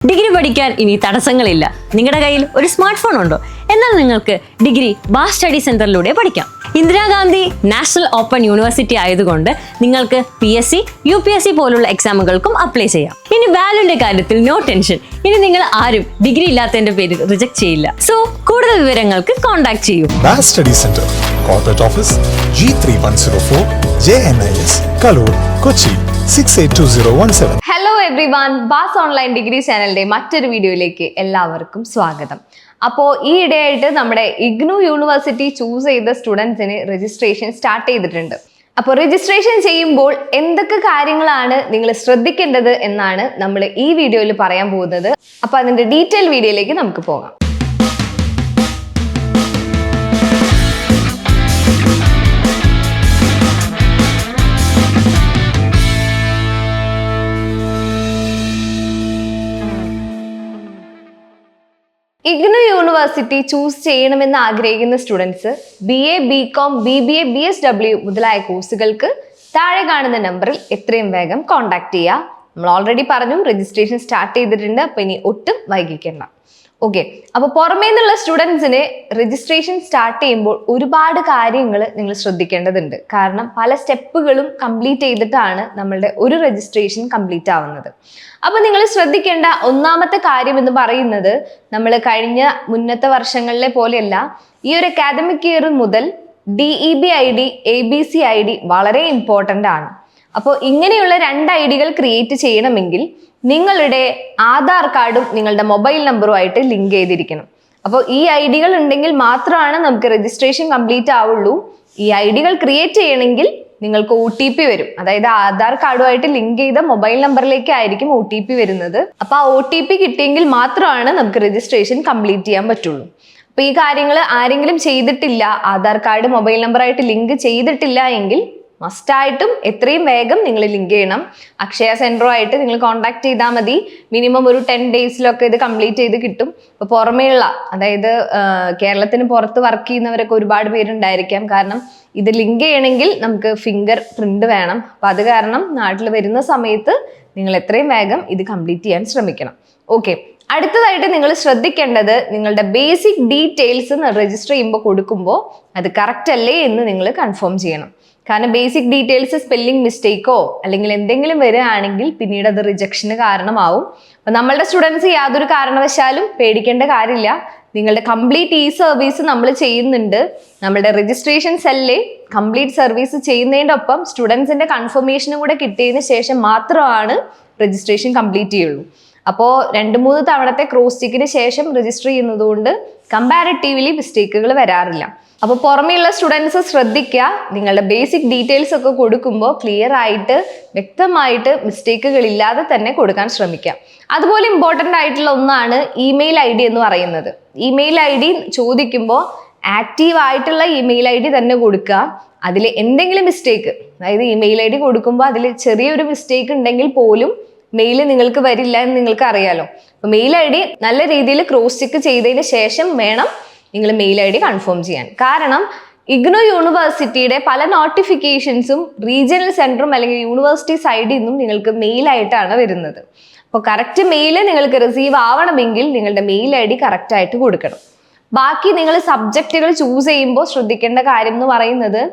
Degree പഠിക്കാൻ ഇനി തടസ്സങ്ങളില്ല. നിങ്ങളുടെ കയ്യിൽ ഒരു സ്മാർട്ട് ഫോൺ ഉണ്ടോ? എന്നാൽ നിങ്ങൾക്ക് ഡിഗ്രി ബാസ് സ്റ്റഡി സെന്ററിലൂടെ പഠിക്കാം. ഇന്ദിരാഗാന്ധി നാഷണൽ ഓപ്പൺ യൂണിവേഴ്സിറ്റി ആയതുകൊണ്ട് നിങ്ങൾക്ക് PSC, UPSC പോലുള്ള എക്സാമുകൾക്കും അപ്ലൈ ചെയ്യാം. ഇനി വാല്യൂന്റെ കാര്യത്തിൽ നോ ടെൻഷൻ. ഇനി നിങ്ങൾ ആരും ഡിഗ്രി ഇല്ലാത്തതിന്റെ പേരിൽ റിജക്ട് ചെയ്യില്ല. സോ കൂടുതൽ വിവരങ്ങൾക്ക് കോൺടാക്ട് ചെയ്യൂ. Baas study centre, corporate office, G3104, JNIS, Kaloor, Kochi 682017. Hello everyone, Baas online degree ചാനലിന്റെ മറ്റൊരു വീഡിയോയിലേക്ക് എല്ലാവർക്കും സ്വാഗതം. അപ്പോൾ ഈ ഇടയായിട്ട് നമ്മുടെ ഇഗ്നു യൂണിവേഴ്സിറ്റി ചൂസ് ചെയ്ത സ്റ്റുഡൻസിന് രജിസ്ട്രേഷൻ സ്റ്റാർട്ട് ചെയ്തിട്ടുണ്ട്. അപ്പോൾ രജിസ്ട്രേഷൻ ചെയ്യുമ്പോൾ എന്തൊക്കെ കാര്യങ്ങളാണ് നിങ്ങൾ ശ്രദ്ധിക്കേണ്ടത് എന്നാണ് നമ്മൾ ഈ വീഡിയോയിൽ പറയാൻ പോകുന്നത്. അപ്പോൾ അതിന്റെ ഡീറ്റെയിൽ വീഡിയോയിലേക്ക് നമുക്ക് പോകാം. ഇഗ്നു യൂണിവേഴ്സിറ്റി ചൂസ് ചെയ്യണമെന്ന് ആഗ്രഹിക്കുന്ന students BA, BCom, BBA, BSW മുതലായ കോഴ്സുകൾക്ക് താഴെ കാണുന്ന നമ്പറിൽ എത്രയും വേഗം കോൺടാക്ട് ചെയ്യുക. നമ്മൾ ഓൾറെഡി പറഞ്ഞു, രജിസ്ട്രേഷൻ സ്റ്റാർട്ട് ചെയ്തിട്ടുണ്ട്. അപ്പോൾ ഇനി ഒട്ടും വൈകിക്കേണ്ട. ഓക്കെ, അപ്പോൾ പുറമേ നിന്നുള്ള സ്റ്റുഡൻസിന് രജിസ്ട്രേഷൻ സ്റ്റാർട്ട് ചെയ്യുമ്പോൾ ഒരുപാട് കാര്യങ്ങൾ നിങ്ങൾ ശ്രദ്ധിക്കേണ്ടതുണ്ട്. കാരണം പല സ്റ്റെപ്പുകളും കംപ്ലീറ്റ് ചെയ്തിട്ടാണ് നമ്മളുടെ ഒരു രജിസ്ട്രേഷൻ കംപ്ലീറ്റ് ആവുന്നത്. അപ്പോൾ നിങ്ങൾ ശ്രദ്ധിക്കേണ്ട ഒന്നാമത്തെ കാര്യം എന്ന് പറയുന്നത്, നമ്മൾ കഴിഞ്ഞ മുന്നത്തെ വർഷങ്ങളിലെ പോലെയല്ല, ഈ ഒരു അക്കാദമിക് ഇയർ മുതൽ DEB ID, ABC ID വളരെ ഇമ്പോർട്ടൻ്റ് ആണ്. അപ്പോൾ ഇങ്ങനെയുള്ള 2 ഐഡികൾ ക്രിയേറ്റ് ചെയ്യണമെങ്കിൽ നിങ്ങളുടെ ആധാർ കാർഡും നിങ്ങളുടെ മൊബൈൽ നമ്പറുമായിട്ട് ലിങ്ക് ചെയ്തിരിക്കണം. അപ്പോൾ ഈ ഐഡികൾ ഉണ്ടെങ്കിൽ മാത്രമാണ് നമുക്ക് രജിസ്ട്രേഷൻ കംപ്ലീറ്റ് ആവുള്ളൂ. ഈ ഐഡികൾ ക്രിയേറ്റ് ചെയ്യണമെങ്കിൽ നിങ്ങൾക്ക് OTP വരും. അതായത് ആധാർ കാർഡുമായിട്ട് ലിങ്ക് ചെയ്ത മൊബൈൽ നമ്പറിലേക്ക് ആയിരിക്കും OTP വരുന്നത്. അപ്പോൾ ആ OTP കിട്ടിയെങ്കിൽ മാത്രമാണ് നമുക്ക് രജിസ്ട്രേഷൻ കംപ്ലീറ്റ് ചെയ്യാൻ പറ്റുള്ളൂ. അപ്പോൾ ഈ കാര്യങ്ങൾ ആരെങ്കിലും ചെയ്തിട്ടില്ല, ആധാർ കാർഡ് മൊബൈൽ നമ്പറായിട്ട് ലിങ്ക് ചെയ്തിട്ടില്ല എങ്കിൽ മസ്റ്റായിട്ടും എത്രയും വേഗം നിങ്ങൾ ലിങ്ക് ചെയ്യണം. അക്ഷയ സെൻറ്ററുമായിട്ട് നിങ്ങൾ കോൺടാക്ട് ചെയ്താൽ മതി. മിനിമം ഒരു 10 ഡേയ്സിലൊക്കെ ഇത് കംപ്ലീറ്റ് ചെയ്ത് കിട്ടും. ഇപ്പോൾ പുറമേയുള്ള, അതായത് കേരളത്തിന് പുറത്ത് വർക്ക് ചെയ്യുന്നവരൊക്കെ ഒരുപാട് പേരുണ്ടായിരിക്കാം. കാരണം ഇത് ലിങ്ക് ചെയ്യണമെങ്കിൽ നമുക്ക് ഫിംഗർ പ്രിന്റ് വേണം. അപ്പം അത് കാരണം നാട്ടിൽ വരുന്ന സമയത്ത് നിങ്ങൾ എത്രയും വേഗം ഇത് കംപ്ലീറ്റ് ചെയ്യാൻ ശ്രമിക്കണം. ഓക്കെ, അടുത്തതായിട്ട് നിങ്ങൾ ശ്രദ്ധിക്കേണ്ടത്, നിങ്ങളുടെ ബേസിക് ഡീറ്റെയിൽസ് രജിസ്റ്റർ ചെയ്യുമ്പോൾ കൊടുക്കുമ്പോൾ അത് കറക്റ്റ് അല്ലേ എന്ന് നിങ്ങൾ കൺഫേം ചെയ്യണം. കാരണം ബേസിക് ഡീറ്റെയിൽസ് സ്പെല്ലിംഗ് മിസ്റ്റേക്കോ അല്ലെങ്കിൽ എന്തെങ്കിലും വരികയാണെങ്കിൽ പിന്നീട് അത് റിജക്ഷന് കാരണമാവും. അപ്പം നമ്മളുടെ സ്റ്റുഡൻസ് യാതൊരു കാരണവശാലും പേടിക്കേണ്ട കാര്യമില്ല. നിങ്ങളുടെ കംപ്ലീറ്റ് സർവീസ് നമ്മൾ ചെയ്യുന്നുണ്ട്. നമ്മുടെ രജിസ്ട്രേഷൻ സെല്ലിൽ കംപ്ലീറ്റ് സർവീസ് ചെയ്യുന്നതിൻ്റെ ഒപ്പം സ്റ്റുഡൻസിൻ്റെ കൺഫർമേഷനും കൂടെ കിട്ടിയതിന് ശേഷം മാത്രമാണ് രജിസ്ട്രേഷൻ കംപ്ലീറ്റ് ചെയ്യുള്ളൂ. അപ്പോൾ 2-3 തവണത്തെ ക്രോസ് ചെക്കിന് ശേഷം രജിസ്റ്റർ ചെയ്യുന്നത് കൊണ്ട് കമ്പാരിറ്റീവ്ലി മിസ്റ്റേക്കുകൾ വരാറില്ല. അപ്പോൾ പുറമെയുള്ള സ്റ്റുഡൻസ് ശ്രദ്ധിക്കുക, നിങ്ങളുടെ ബേസിക് ഡീറ്റെയിൽസ് ഒക്കെ കൊടുക്കുമ്പോൾ ക്ലിയർ ആയിട്ട് വ്യക്തമായിട്ട് മിസ്റ്റേക്കുകൾ ഇല്ലാതെ തന്നെ കൊടുക്കാൻ ശ്രമിക്കുക. അതുപോലെ ഇമ്പോർട്ടൻ്റ് ആയിട്ടുള്ള ഒന്നാണ് ഇമെയിൽ ID എന്ന് പറയുന്നത്. ഇമെയിൽ ID ചോദിക്കുമ്പോൾ ആക്റ്റീവ് ആയിട്ടുള്ള ഇമെയിൽ ID തന്നെ കൊടുക്കുക. അതിൽ എന്തെങ്കിലും മിസ്റ്റേക്ക്, അതായത് ഇമെയിൽ ID കൊടുക്കുമ്പോൾ അതിൽ ചെറിയൊരു മിസ്റ്റേക്ക് ഉണ്ടെങ്കിൽ പോലും മെയിൽ നിങ്ങൾക്ക് വരില്ല എന്ന് നിങ്ങൾക്ക് അറിയാലോ. അപ്പോൾ മെയിൽ ID നല്ല രീതിയിൽ ക്രോസ് ചെക്ക് ചെയ്തതിന് ശേഷം വേണം നിങ്ങൾ മെയിൽ ID കൺഫേം ചെയ്യാൻ. കാരണം ഇഗ്നു യൂണിവേഴ്സിറ്റിയുടെ പല നോട്ടിഫിക്കേഷൻസും റീജിയണൽ സെൻറ്ററും അല്ലെങ്കിൽ യൂണിവേഴ്സിറ്റി സൈഡിൽ നിന്നും നിങ്ങൾക്ക് മെയിലായിട്ടാണ് വരുന്നത്. അപ്പോൾ കറക്റ്റ് മെയിൽ നിങ്ങൾക്ക് റിസീവ് ആവണമെങ്കിൽ നിങ്ങളുടെ മെയിൽ ID കറക്റ്റായിട്ട് കൊടുക്കണം. ബാക്കി നിങ്ങൾ സബ്ജക്റ്റുകൾ ചൂസ് ചെയ്യുമ്പോൾ ശ്രദ്ധിക്കേണ്ട കാര്യം എന്ന് പറയുന്നത്,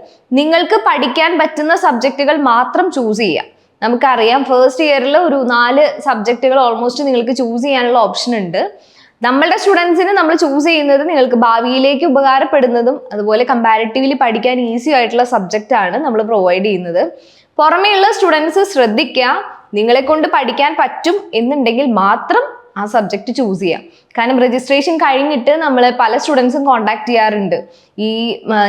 നിങ്ങൾക്ക് പഠിക്കാൻ പറ്റുന്ന സബ്ജക്റ്റുകൾ മാത്രം ചൂസ് ചെയ്യുക. നമുക്കറിയാം ഫസ്റ്റ് ഇയറിൽ ഒരു 4 സബ്ജക്റ്റുകൾ ഓൾമോസ്റ്റ് നിങ്ങൾക്ക് ചൂസ് ചെയ്യാനുള്ള ഓപ്ഷൻ ഉണ്ട്. നമ്മളുടെ സ്റ്റുഡൻസിന് നമ്മൾ ചൂസ് ചെയ്യുന്നത് നിങ്ങൾക്ക് ഭാവിയിലേക്ക് ഉപകാരപ്പെടുന്നതും അതുപോലെ കമ്പാരിറ്റീവ്ലി പഠിക്കാൻ ഈസി ആയിട്ടുള്ള സബ്ജക്റ്റ് ആണ് നമ്മൾ പ്രൊവൈഡ് ചെയ്യുന്നത്. പുറമേയുള്ള സ്റ്റുഡൻസ് ശ്രദ്ധിക്കുക, നിങ്ങളെ കൊണ്ട് പഠിക്കാൻ പറ്റും എന്നുണ്ടെങ്കിൽ മാത്രം ആ സബ്ജക്റ്റ് ചൂസ് ചെയ്യാം. കാരണം രജിസ്ട്രേഷൻ കഴിഞ്ഞിട്ട് നമ്മൾ പല സ്റ്റുഡൻസും കോൺടാക്ട് ചെയ്യാറുണ്ട്, ഈ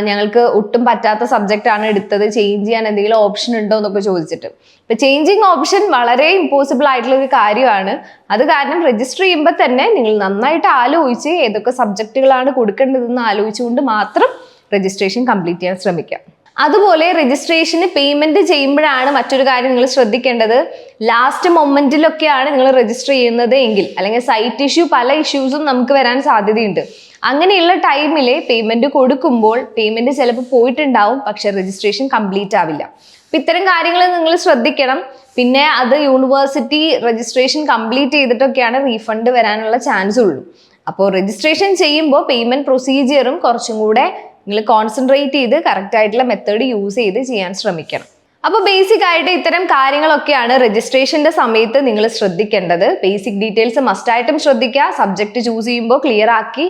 ഞങ്ങൾക്ക് ഒട്ടും പറ്റാത്ത സബ്ജക്റ്റ് ആണ് എടുത്തത്, ചേഞ്ച് ചെയ്യാൻ എന്തെങ്കിലും ഓപ്ഷൻ ഉണ്ടോ എന്നൊക്കെ ചോദിച്ചിട്ട്. ഇപ്പം ചേഞ്ചിങ് ഓപ്ഷൻ വളരെ ഇമ്പോസിബിൾ ആയിട്ടുള്ള ഒരു കാര്യമാണ്. അത് കാരണം രജിസ്റ്റർ ചെയ്യുമ്പോൾ തന്നെ നിങ്ങൾ നന്നായിട്ട് ആലോചിച്ച് ഏതൊക്കെ സബ്ജക്റ്റുകളാണ് കൊടുക്കേണ്ടതെന്ന് ആലോചിച്ചുകൊണ്ട് മാത്രം രജിസ്ട്രേഷൻ കംപ്ലീറ്റ് ചെയ്യാൻ ശ്രമിക്കുക. അതുപോലെ രജിസ്ട്രേഷന് പേയ്മെന്റ് ചെയ്യുമ്പോഴാണ് മറ്റൊരു കാര്യം നിങ്ങൾ ശ്രദ്ധിക്കേണ്ടത്. ലാസ്റ്റ് മൊമെന്റിലൊക്കെയാണ് നിങ്ങൾ രജിസ്റ്റർ ചെയ്യുന്നത് എങ്കിൽ, അല്ലെങ്കിൽ സൈറ്റ് ഇഷ്യൂ, പല ഇഷ്യൂസും നമുക്ക് വരാൻ സാധ്യതയുണ്ട്. അങ്ങനെയുള്ള ടൈമിൽ പേയ്മെന്റ് കൊടുക്കുമ്പോൾ പേയ്മെന്റ് ചിലപ്പോൾ പോയിട്ടുണ്ടാവും, പക്ഷെ രജിസ്ട്രേഷൻ കംപ്ലീറ്റ് ആവില്ല. അപ്പം ഇത്തരം കാര്യങ്ങൾ നിങ്ങൾ ശ്രദ്ധിക്കണം. പിന്നെ അത് യൂണിവേഴ്സിറ്റി രജിസ്ട്രേഷൻ കംപ്ലീറ്റ് ചെയ്തിട്ടൊക്കെയാണ് റീഫണ്ട് വരാനുള്ള ചാൻസ് ഉള്ളൂ. അപ്പോൾ രജിസ്ട്രേഷൻ ചെയ്യുമ്പോൾ പേയ്മെന്റ് പ്രൊസീജിയറും കുറച്ചും കൂടെ നിങ്ങൾ കോൺസെൻട്രേറ്റ് ചെയ്ത് കറക്റ്റ് ആയിട്ടുള്ള മെത്തേഡ് യൂസ് ചെയ്ത് ചെയ്യാൻ ശ്രമിക്കണം. അപ്പോൾ ബേസിക് ആയിട്ട് ഇത്തരം കാര്യങ്ങളൊക്കെയാണ് രജിസ്ട്രേഷന്റെ സമയത്ത് നിങ്ങൾ ശ്രദ്ധിക്കേണ്ടത്. ബേസിക് ഡീറ്റെയിൽസ് മസ്റ്റായിട്ടും ശ്രദ്ധിക്കുക. സബ്ജക്ട് ചൂസ് ചെയ്യുമ്പോൾ ക്ലിയർ ആക്കി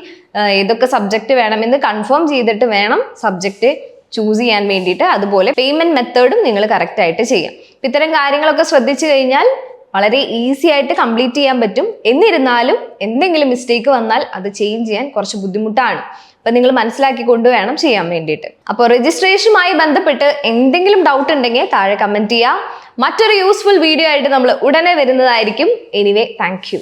ഏതൊക്കെ സബ്ജക്ട് വേണമെന്ന് കൺഫേം ചെയ്തിട്ട് വേണം സബ്ജക്ട് ചൂസ് ചെയ്യാൻ വേണ്ടിയിട്ട്. അതുപോലെ പേയ്മെന്റ് മെത്തേഡും നിങ്ങൾ കറക്റ്റ് ആയിട്ട് ചെയ്യാം. ഇത്തരം കാര്യങ്ങളൊക്കെ ശ്രദ്ധിച്ചു കഴിഞ്ഞാൽ വളരെ ഈസി ആയിട്ട് കംപ്ലീറ്റ് ചെയ്യാൻ പറ്റും. എന്നിരുന്നാലും എന്തെങ്കിലും മിസ്റ്റേക്ക് വന്നാൽ അത് ചേഞ്ച് ചെയ്യാൻ കുറച്ച് ബുദ്ധിമുട്ടാണ്. അപ്പൊ നിങ്ങൾ മനസ്സിലാക്കിക്കൊണ്ട് വേണം ചെയ്യാൻ വേണ്ടിയിട്ട്. അപ്പോൾ രജിസ്ട്രേഷനുമായി ബന്ധപ്പെട്ട് എന്തെങ്കിലും ഡൗട്ട് ഉണ്ടെങ്കിൽ താഴെ കമന്റ് ചെയ്യുക. മറ്റൊരു യൂസ്ഫുൾ വീഡിയോ ആയിട്ട് നമ്മൾ ഉടനെ വരുന്നതായിരിക്കും. Anyway, thank you.